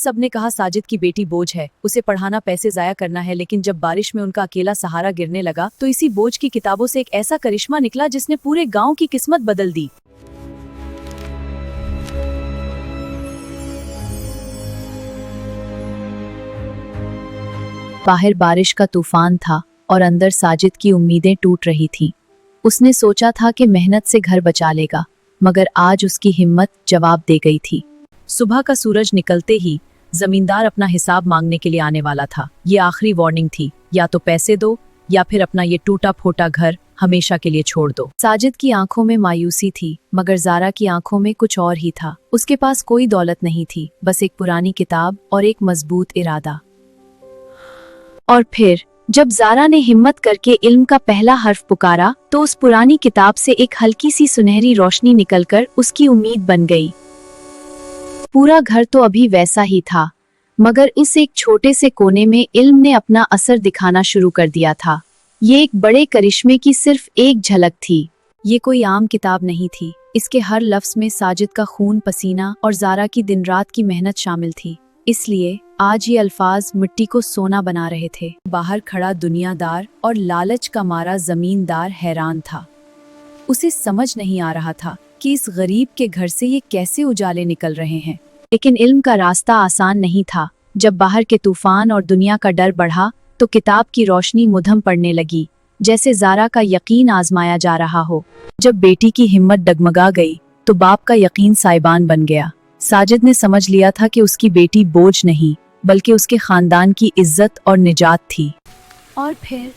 सबने कहा साजिद की बेटी बोझ है, उसे पढ़ाना पैसे जाया करना है, लेकिन जब बारिश में उनका अकेला सहारा गिरने लगा तो इसी बोझ की किताबों से एक ऐसा करिश्मा निकला जिसने पूरे गांव की किस्मत बदल दी। बाहर बारिश का तूफान था और अंदर साजिद की उम्मीदें टूट रही थीं। उसने सोचा था कि मेहनत से घर बचा लेगा, मगर आज उसकी हिम्मत जवाब दे गई थी। सुबह का सूरज निकलते ही जमींदार अपना हिसाब मांगने के लिए आने वाला था। ये आखिरी वार्निंग थी, या तो पैसे दो या फिर अपना ये टूटा फूटा घर हमेशा के लिए छोड़ दो। साजिद की आंखों में मायूसी थी, मगर जारा की आंखों में कुछ और ही था। उसके पास कोई दौलत नहीं थी, बस एक पुरानी किताब और एक मजबूत इरादा। और फिर जब जारा ने हिम्मत करके इल्म का पहला हर्फ पुकारा तो उस पुरानी किताब से एक हल्की सी सुनहरी रोशनी निकलकर उसकी उम्मीद बन गई। पूरा घर तो अभी वैसा ही था, मगर इस एक छोटे से कोने में इल्म ने अपना असर दिखाना शुरू कर दिया था। ये एक बड़े करिश्मे की सिर्फ एक झलक थी। ये कोई आम किताब नहीं थी। इसके हर लफ्ज में साजिद का खून, पसीना और जारा की दिन रात की मेहनत शामिल थी। इसलिए आज ये अल्फाज मिट्टी को सोना बना रहे थे। बाहर खड़ा दुनियादार और लालच का मारा जमींदार हैरान था। उसे समझ नहीं आ रहा था कि इस गरीब के घर से ये कैसे उजाले निकल रहे हैं। लेकिन इल्म का रास्ता आसान नहीं था। जब बाहर के तूफान और दुनिया का डर बढ़ा तो किताब की रोशनी मुधम पड़ने लगी, जैसे जारा का यकीन आजमाया जा रहा हो। जब बेटी की हिम्मत डगमगा गई तो बाप का यकीन साइबान बन गया। साजिद ने समझ लिया था कि उसकी बेटी बोझ नहीं, बल्कि उसके खानदान की इज्जत और निजात थी। और फिर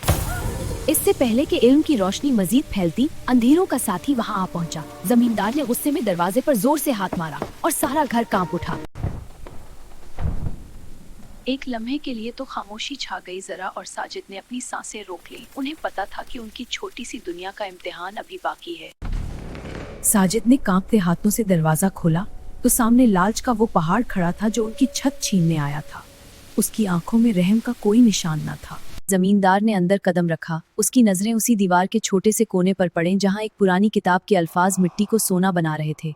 इससे पहले कि इल्म की रोशनी मजीद फैलती, अंधेरों का साथी वहां आ पहुंचा। जमींदार ने गुस्से में दरवाजे पर जोर से हाथ मारा और सारा घर कांप उठा। एक लम्हे के लिए तो खामोशी छा गई। जरा और साजिद ने अपनी सांसें रोक ली। उन्हें पता था कि उनकी छोटी सी दुनिया का इम्तिहान अभी बाकी है। साजिद ने कांपते हाथों से दरवाजा खोला तो सामने लालच का वो पहाड़ खड़ा था जो उनकी छत छीनने आया था। उसकी आंखों में रहम का कोई निशान न था। जमींदार ने अंदर कदम रखा। उसकी नजरें उसी दीवार के छोटे से कोने पर पड़े जहां एक पुरानी किताब के अल्फाज मिट्टी को सोना बना रहे थे।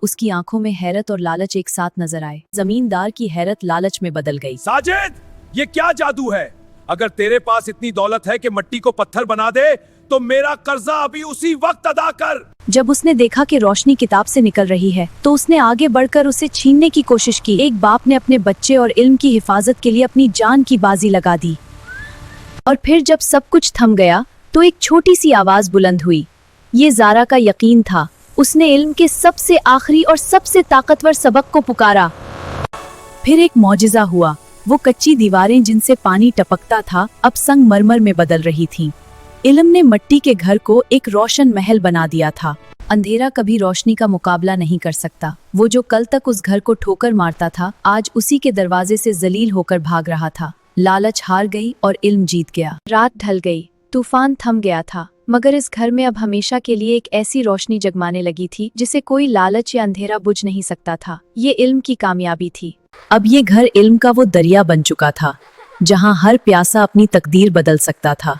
उसकी आंखों में हैरत और लालच एक साथ नजर आए। जमींदार की हैरत लालच में बदल गई। साजिद, ये क्या जादू है? अगर तेरे पास इतनी दौलत है कि मिट्टी को पत्थर बना दे तो मेरा कर्जा अभी उसी वक्त अदा कर। जब उसने देखा कि रोशनी किताब से निकल रही है तो उसने आगे बढ़कर उसे छीनने की कोशिश की। एक बाप ने अपने बच्चे और इल्म की हिफाजत के लिए अपनी जान की बाजी लगा दी। और फिर जब सब कुछ थम गया तो एक छोटी सी आवाज बुलंद हुई। ये जारा का यकीन था। उसने इल्म के सबसे आखिरी और सबसे ताकतवर सबक को पुकारा। फिर एक मौजिज़ा हुआ। वो कच्ची दीवारें जिनसे पानी टपकता था अब संगमरमर में बदल रही थीं। इल्म ने मिट्टी के घर को एक रोशन महल बना दिया था। अंधेरा कभी रोशनी का मुकाबला नहीं कर सकता। वो जो कल तक उस घर को ठोकर मारता था, आज उसी के दरवाजे से जलील होकर भाग रहा था। लालच हार गई और इल्म जीत गया। रात ढल गई, तूफान थम गया था, मगर इस घर में अब हमेशा के लिए एक ऐसी रोशनी जगमाने लगी थी जिसे कोई लालच या अंधेरा बुझ नहीं सकता था। ये इल्म की कामयाबी थी। अब ये घर इल्म का वो दरिया बन चुका था जहां हर प्यासा अपनी तकदीर बदल सकता था,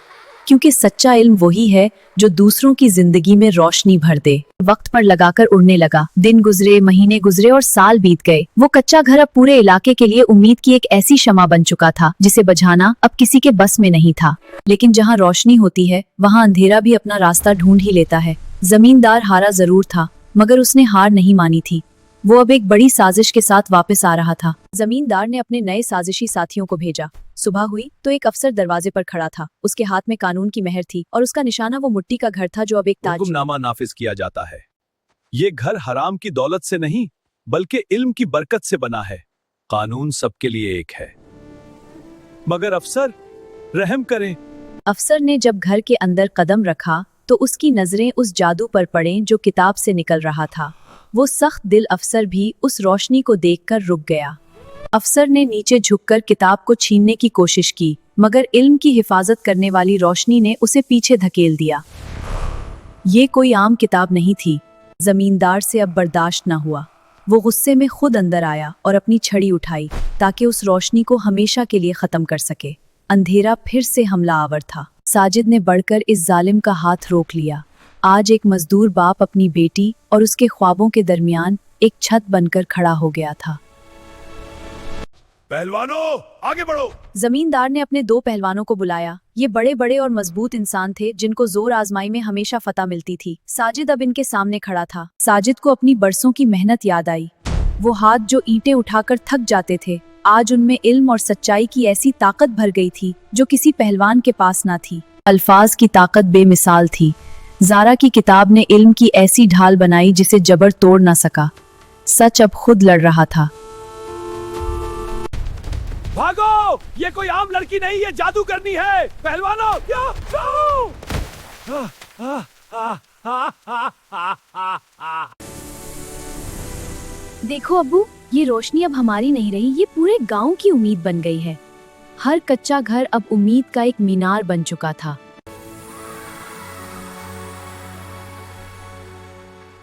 क्योंकि सच्चा इल्म वही है जो दूसरों की जिंदगी में रोशनी भर दे। वक्त पर लगाकर उड़ने लगा। दिन गुजरे, महीने गुजरे और साल बीत गए। वो कच्चा घर अब पूरे इलाके के लिए उम्मीद की एक ऐसी शमा बन चुका था जिसे बुझाना अब किसी के बस में नहीं था। लेकिन जहाँ रोशनी होती है वहाँ अंधेरा भी अपना रास्ता ढूंढ ही लेता है। जमींदार हारा जरूर था, मगर उसने हार नहीं मानी थी। वो अब एक बड़ी साजिश के साथ वापस आ रहा था। जमींदार ने अपने नए साजिशी साथियों को भेजा। सुबह हुई तो एक अफसर दरवाजे पर खड़ा था। उसके हाथ में कानून की मेहर थी और उसका निशाना वो मिट्टी का घर था जो अब एक ताज। हुक्मनामा नाफिज किया जाता है। ये घर हराम की दौलत से नहीं, बल्कि इल्म की बरकत से बना है। कानून सबके लिए एक है, मगर अफसर रहम करें। अफसर ने जब घर के अंदर कदम रखा तो उसकी नजरें उस जादू पर पड़ें जो किताब से निकल रहा था। वो सख्त दिल अफसर भी उस रोशनी को देखकर रुक गया। अफसर ने नीचे झुककर किताब को छीनने की कोशिश की, मगर इल्म की हिफाजत करने वाली रोशनी ने उसे पीछे धकेल दिया। ये कोई आम किताब नहीं थी। जमींदार से अब बर्दाश्त न हुआ। वो गुस्से में खुद अंदर आया और अपनी छड़ी उठाई ताकि उस रोशनी को हमेशा के लिए खत्म कर सके। अंधेरा फिर से हमलावर था। साजिद ने बढ़कर इस जालिम का हाथ रोक लिया। आज एक मजदूर बाप अपनी बेटी और उसके ख्वाबों के दरमियान एक छत बनकर खड़ा हो गया था। पहलवानों आगे बढ़ो। जमींदार ने अपने दो पहलवानों को बुलाया। ये बड़े बड़े और मजबूत इंसान थे जिनको जोर आजमाई में हमेशा फतह मिलती थी। साजिद अब इनके सामने खड़ा था। साजिद को अपनी बरसों की मेहनत याद आई। वो हाथ जो ईंटें उठाकर थक जाते थे, आज उनमें इल्म और सच्चाई की ऐसी ताकत भर गई थी जो किसी पहलवान के पास ना थी। अल्फाज की ताकत बेमिसाल थी। जारा की किताब ने इल्म की ऐसी ढाल बनाई जिसे जबर तोड़ ना सका। सच अब खुद लड़ रहा था। भागो, ये कोई आम लड़की नहीं, ये जादू करनी है। पहलवानों क्या देखो अब्बू, ये रोशनी अब हमारी नहीं रही, ये पूरे गांव की उम्मीद बन गई है। हर कच्चा घर अब उम्मीद का एक मीनार बन चुका था।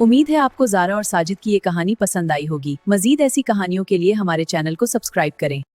उम्मीद है आपको जारा और साजिद की ये कहानी पसंद आई होगी। मजीद ऐसी कहानियों के लिए हमारे चैनल को सब्सक्राइब करें।